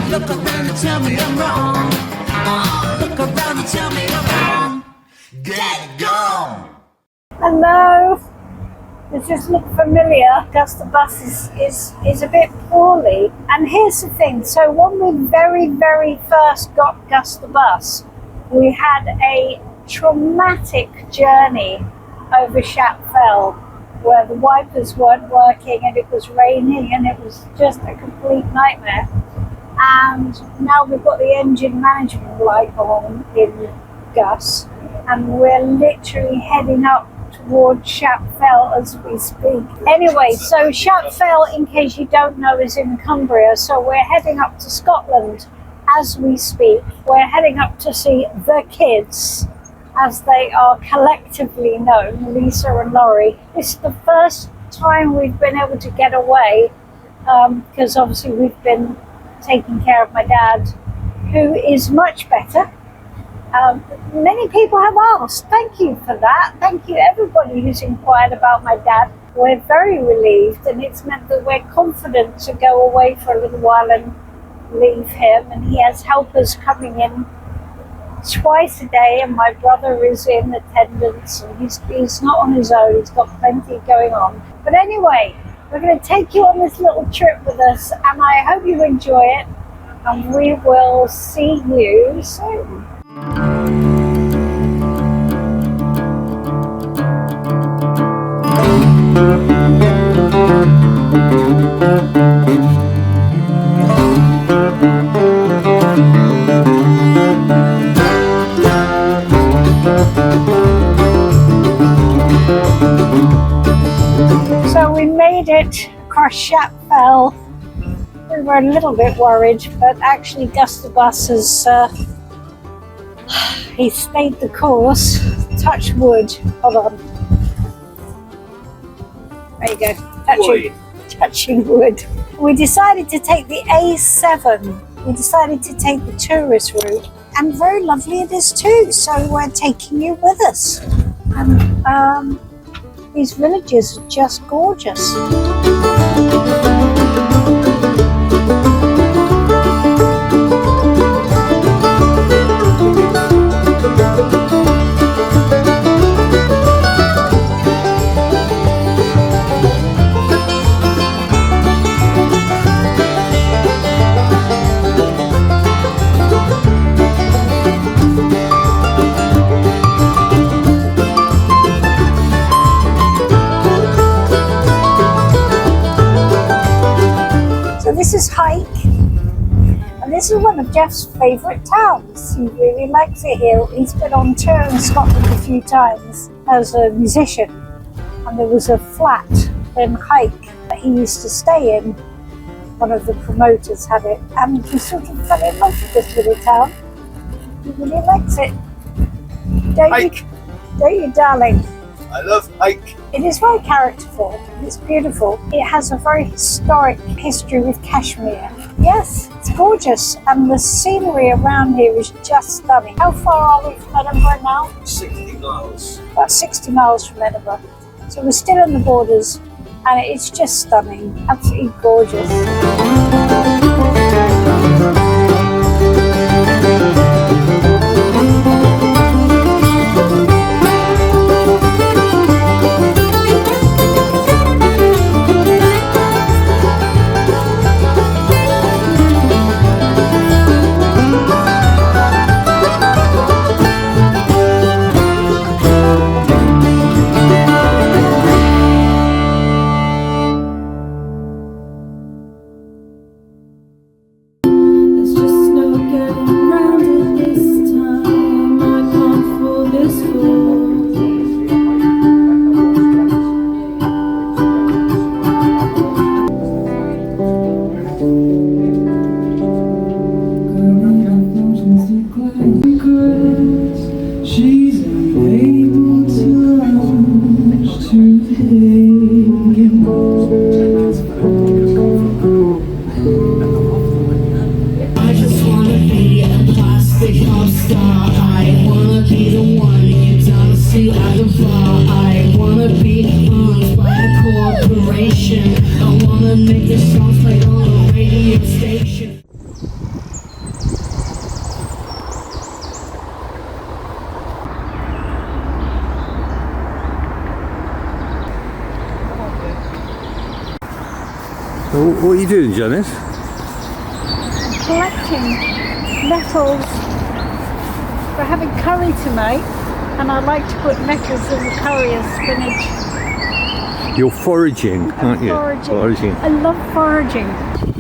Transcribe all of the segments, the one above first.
Look around and tell me I'm wrong. Look around and tell me I'm wrong. Get gone. Hello. Does this look familiar? Gus the Bus is a bit poorly. And here's the thing. So when we very first got Gus the Bus, we had a traumatic journey over Shap Fell, where the wipers weren't working and it was raining and it was just a complete nightmare. And now we've got the engine management light on in Gus, and we're literally heading up towards Shap Fell as we speak. Anyway, so Shap Fell, in case you don't know, is in Cumbria, so we're heading up to Scotland as we speak. We're heading up to see the kids, as they are collectively known, Lisa and Laurie. This is the first time we've been able to get away, because obviously we've been taking care of my dad, who is much better. Many people have asked. Thank you for that. Thank you everybody who's inquired about my dad. We're very relieved, and it's meant that we're confident to go away for a little while and leave him, and he has helpers coming in twice a day, and my brother is in attendance, and he's not on his own. He's got plenty going on. But anyway, we're going to take you on this little trip with us, and I hope you enjoy it, and we will see you soon. So we made it across Shap Fell. We were a little bit worried, but actually Gus the Bus has he stayed the course. Touch wood. Hold on. There you go. Touching wood. We decided to take the A7. We decided to take the tourist route, and very lovely it is too. So we're taking you with us. And these villages are just gorgeous. This is Hike, and this is one of Geoff's favourite towns. He really likes it here. He's been on tour in Scotland a few times as a musician, and there was a flat in Hike that he used to stay in. One of the promoters had it, and he sort of fell in love with this little town. He really likes it. Don't you, darling? I love Hike. It is very characterful. It's beautiful. It has a very historic history with Kashmir. Yes, it's gorgeous, and the scenery around here is just stunning. How far are we from Edinburgh now? 60 miles. About 60 miles from Edinburgh. So we're still in the borders, and it's just stunning. Absolutely gorgeous. Well, what are you doing, Janis? Collecting nettles. We're having curry tonight, and I like to put nettles in the curry as spinach. You're foraging, aren't you? Foraging. I love foraging.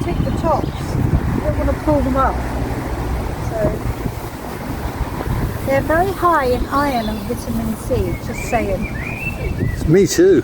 Take the tops. I don't want to pull them up. So they're very high in iron and vitamin C. Just saying. Me too.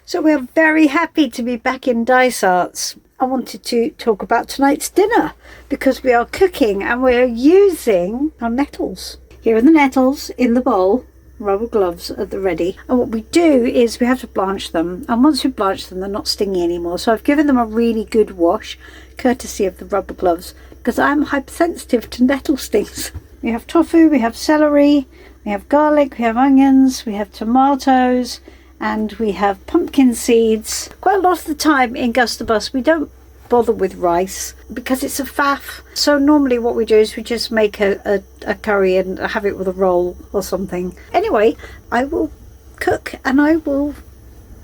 So we're very happy to be back in Dysarts. I wanted to talk about tonight's dinner because we are cooking and we're using our nettles. Here are the nettles in the bowl, rubber gloves at the ready. And what we do is we have to blanch them. And once we blanch them, they're not stingy anymore. So I've given them a really good wash, courtesy of the rubber gloves, because I'm hypersensitive to nettle stings. We have tofu, we have celery, we have garlic, we have onions, we have tomatoes, and we have pumpkin seeds. Quite a lot of the time in Gus the Bus we don't bother with rice because it's a faff. So normally what we do is we just make a curry and have it with a roll or something. Anyway, I will cook and I will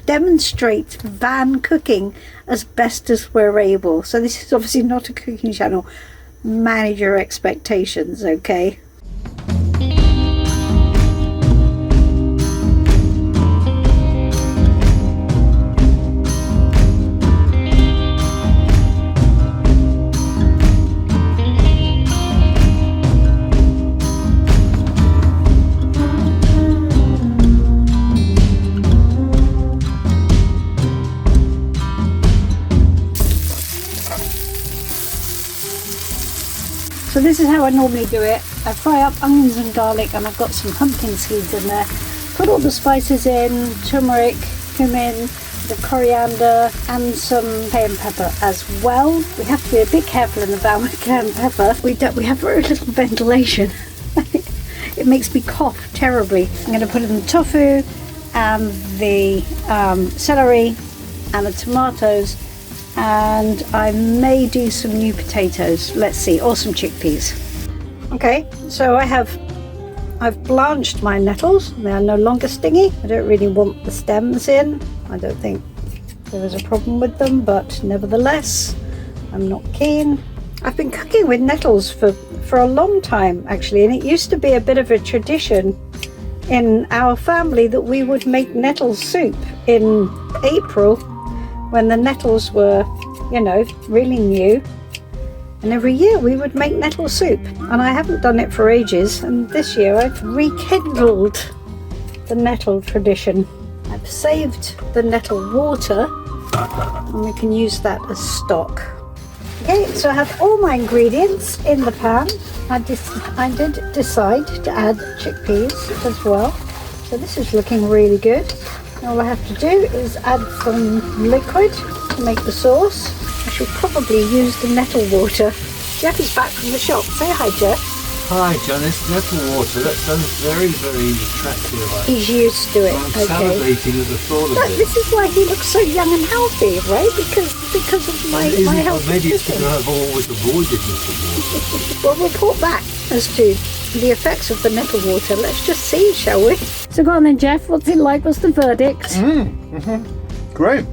demonstrate van cooking as best as we're able. So this is obviously not a cooking channel. Manage your expectations, okay? So this is how I normally do it. I fry up onions and garlic and I've got some pumpkin seeds in there. Put all the spices in, turmeric, cumin, the coriander and some cayenne pepper as well. We have to be a bit careful in the van with cayenne pepper. We have very little ventilation. It makes me cough terribly. I'm going to put in the tofu and the celery and the tomatoes, and I may do some new potatoes, let's see, or some chickpeas. Okay, so I've blanched my nettles. They are no longer stingy. I don't really want the stems in. I don't think there is a problem with them, but nevertheless I'm not keen. I've been cooking with nettles for a long time actually, and it used to be a bit of a tradition in our family that we would make nettle soup in April when the nettles were, you know, really new. And every year we would make nettle soup, and I haven't done it for ages, and this year I've rekindled the nettle tradition. I've saved the nettle water and we can use that as stock. Okay, so I have all my ingredients in the pan. I did decide to add chickpeas as well, so this is looking really good. All I have to do is add some liquid to make the sauce. I should probably use the nettle water. Geoff is back from the shop. Say hi, Geoff. Hi, Janis. Nettle water. That sounds very, very attractive. He's used to it. I'm Okay. salivating at the thought of But it. this is why he looks so young and healthy, right? Because of my health. Maybe it's nutrition. because I've always avoided nettle water. Well, we'll report back as to the effects of the nettle water. Let's just see, shall we? So go on then, Geoff. What's it like? What's the verdict? Great.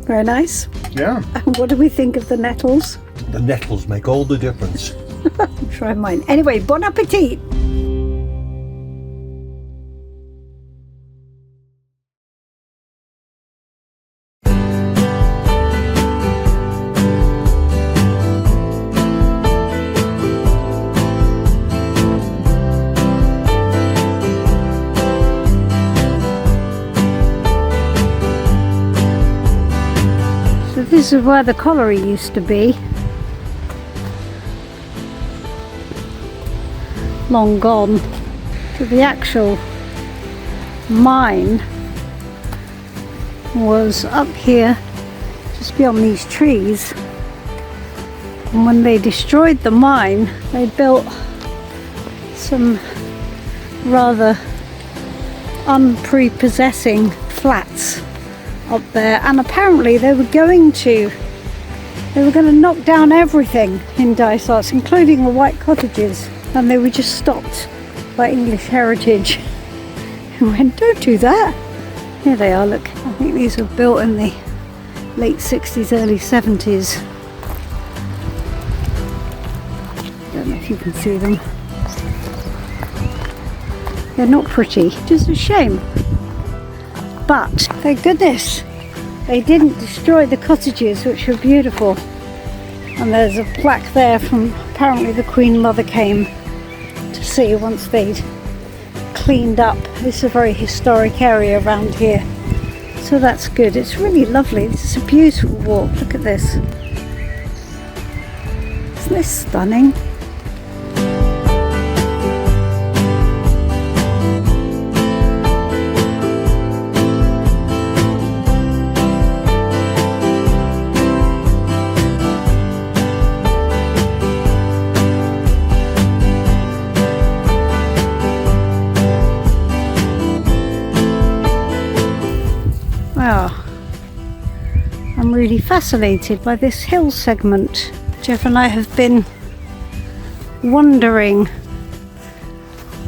Very nice. Yeah. And what do we think of the nettles? The nettles make all the difference. Try mine. Anyway, bon appetit. This is where the colliery used to be. Long gone. So the actual mine was up here, just beyond these trees. And when they destroyed the mine, they built some rather unprepossessing flats up there, and apparently they were going to knock down everything in Dysarts, including the white cottages, and they were just stopped by English Heritage who went, don't do that. Here they are, look. I think these were built in the late 60s, early 70s. I don't know if you can see them. They're not pretty, just a shame. But thank goodness they didn't destroy the cottages, which were beautiful. And there's a plaque there from apparently the Queen Mother came to see once they'd cleaned up. It's a very historic area around here, so that's good. It's really lovely. This is a beautiful walk. Look at this. Isn't this stunning? Wow, I'm really fascinated by this hill segment. Geoff and I have been wondering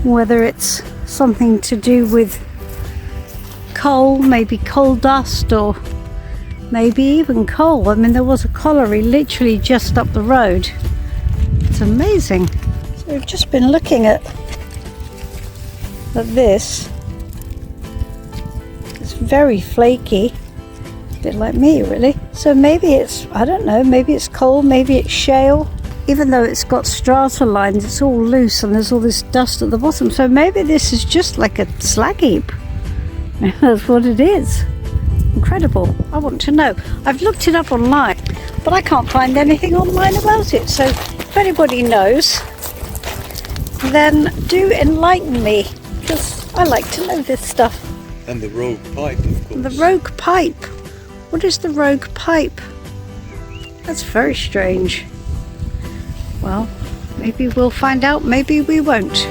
whether it's something to do with coal, maybe coal dust, or maybe even coal. I mean, there was a colliery literally just up the road. It's amazing. So we've just been looking at this. Very flaky, a bit like me really. So maybe it's, I don't know, maybe it's coal, maybe it's shale. Even though it's got strata lines, it's all loose and there's all this dust at the bottom. So maybe this is just like a slag heap. That's what it is. Incredible. I want to know. I've looked it up online, but I can't find anything online about it. So if anybody knows, then do enlighten me, because I like to know this stuff. And the rogue pipe, of course. The rogue pipe. What is the rogue pipe? That's very strange. Well, maybe we'll find out, maybe we won't.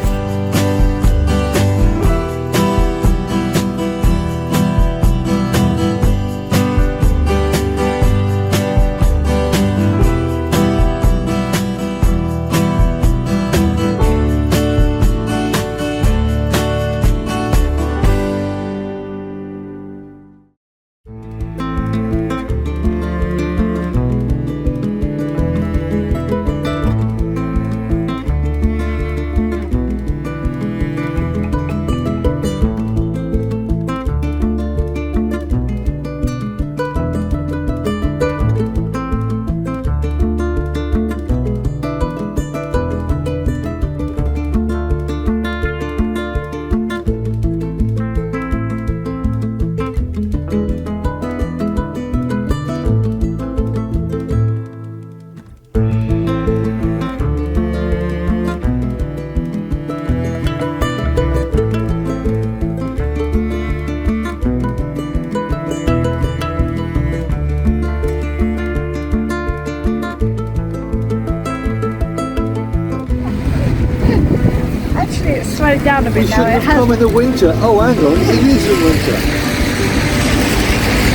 Slowed down a bit now. It has come in the winter. Oh, hang on, it is the winter.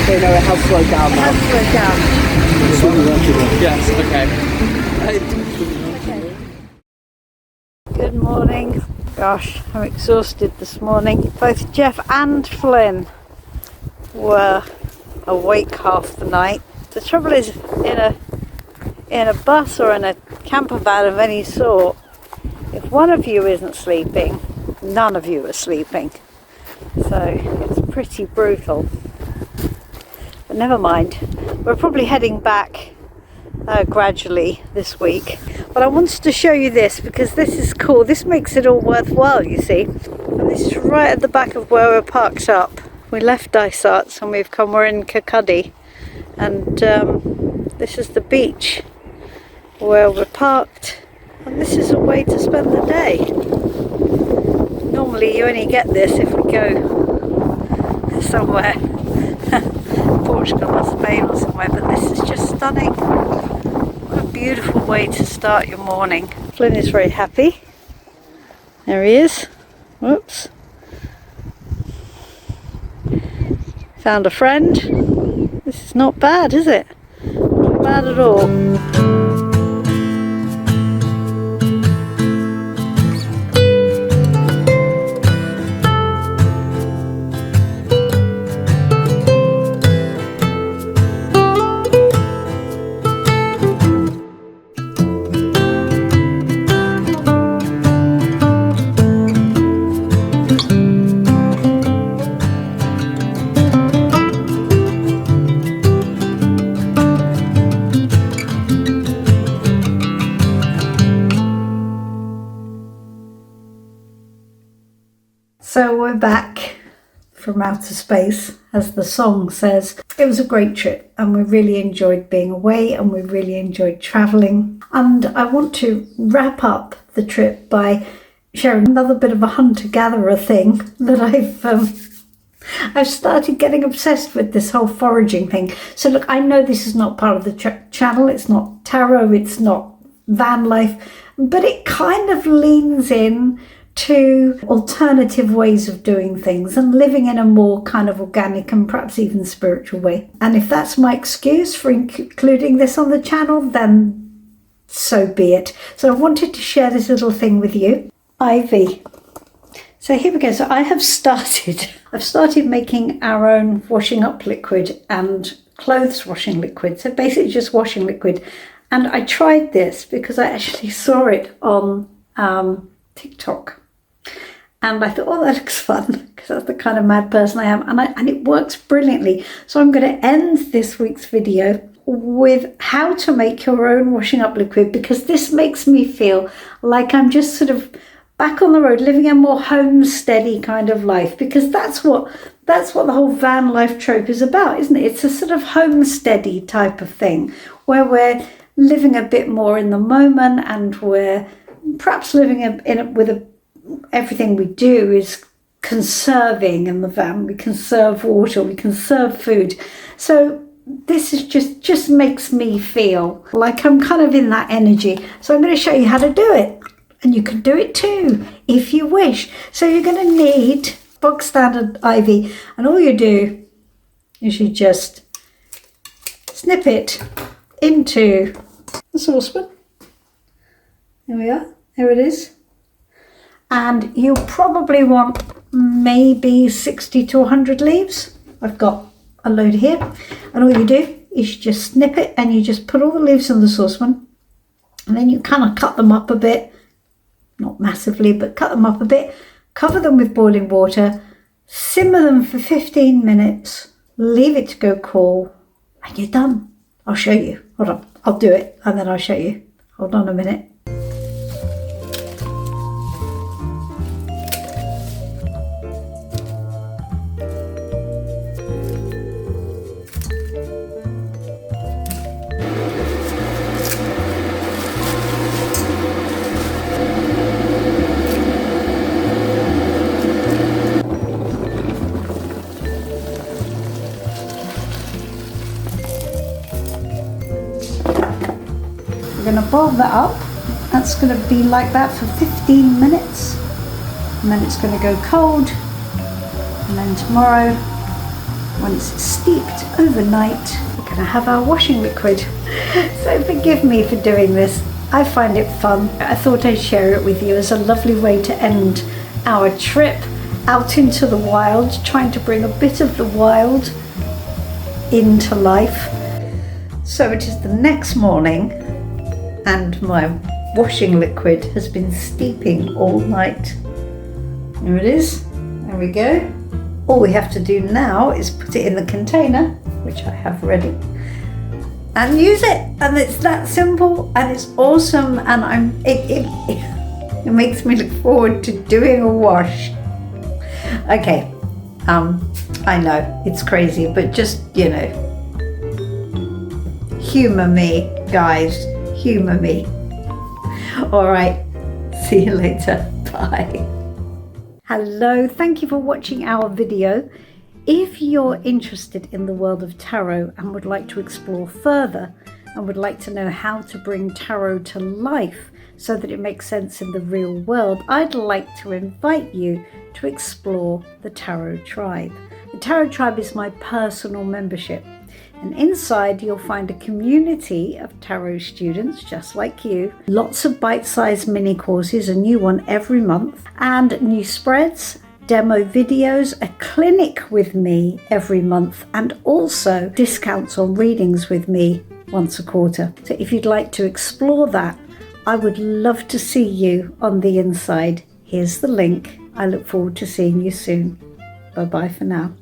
Okay, no, it has slowed down now. Yes, okay. Good morning. Gosh, I'm exhausted this morning. Both Geoff and Flynn were awake half the night. The trouble is, in a bus or in a camper van of any sort, if one of you isn't sleeping, none of you are sleeping. So it's pretty brutal. But never mind. We're probably heading back gradually this week. But I wanted to show you this because this is cool. This makes it all worthwhile, you see. And this is right at the back of where we're parked up. We left Dysarts and we're in Kirkcaldy. And This is the beach where we're parked, and this is a way to spend the day. Normally you only get this if we go somewhere, Portugal or Spain or somewhere, but this is just stunning. What a beautiful way to start your morning. Flynn is very happy. There he is. Whoops. Found a friend. This is not bad, is it? Not bad at all. So we're back from outer space, as the song says. It was a great trip and we really enjoyed being away and we really enjoyed travelling. And I want to wrap up the trip by sharing another bit of a hunter-gatherer thing that I've started getting obsessed with, this whole foraging thing. So look, I know this is not part of the channel, it's not tarot, it's not van life, but it kind of leans in to alternative ways of doing things and living in a more kind of organic and perhaps even spiritual way. And if that's my excuse for including this on the channel, then so be it. So I wanted to share this little thing with you. Ivy. So here we go. So I've started making our own washing up liquid and clothes washing liquid. So basically just washing liquid. And I tried this because I actually saw it on TikTok. And I thought, oh, that looks fun, because that's the kind of mad person I am. And it works brilliantly. So I'm going to end this week's video with how to make your own washing up liquid, because this makes me feel like I'm just sort of back on the road, living a more homesteady kind of life, because that's what the whole van life trope is about, isn't it? It's a sort of homesteady type of thing, where we're living a bit more in the moment, and we're perhaps living everything we do is conserving in the van. We conserve water, we conserve food. So this is just makes me feel like I'm kind of in that energy. So I'm going to show you how to do it. And you can do it too, if you wish. So you're going to need bog standard ivy. And all you do is you just snip it into the saucepan. There we are. There it is. And you'll probably want maybe 60 to 100 leaves. I've got a load here. And all you do is you just snip it and you just put all the leaves in the saucepan. And then you kind of cut them up a bit. Not massively, but cut them up a bit. Cover them with boiling water. Simmer them for 15 minutes. Leave it to go cool. And you're done. I'll show you. Hold on. I'll do it and then I'll show you. Hold on a minute. We're going to boil that up. That's going to be like that for 15 minutes. And then it's going to go cold. And then tomorrow, when it's steeped overnight, we're going to have our washing liquid. So forgive me for doing this. I find it fun. I thought I'd share it with you as a lovely way to end our trip out into the wild, trying to bring a bit of the wild into life. So it is the next morning, and my washing liquid has been steeping all night. There it is. There we go. All we have to do now is put it in the container, which I have ready, and use it. And it's that simple, and it's awesome, and it makes me look forward to doing a wash. Okay, I know it's crazy, but just, you know, Humour me, guys. Humour me. All right. See you later. Bye. Hello. Thank you for watching our video. If you're interested in the world of tarot and would like to explore further and would like to know how to bring tarot to life so that it makes sense in the real world, I'd like to invite you to explore the Tarot Tribe. The Tarot Tribe is my personal membership, and inside you'll find a community of tarot students just like you, lots of bite-sized mini courses, a new one every month, and new spreads, demo videos, a clinic with me every month, and also discounts on readings with me once a quarter. So if you'd like to explore that, I would love to see you on the inside. Here's the link. I look forward to seeing you soon. Bye bye for now.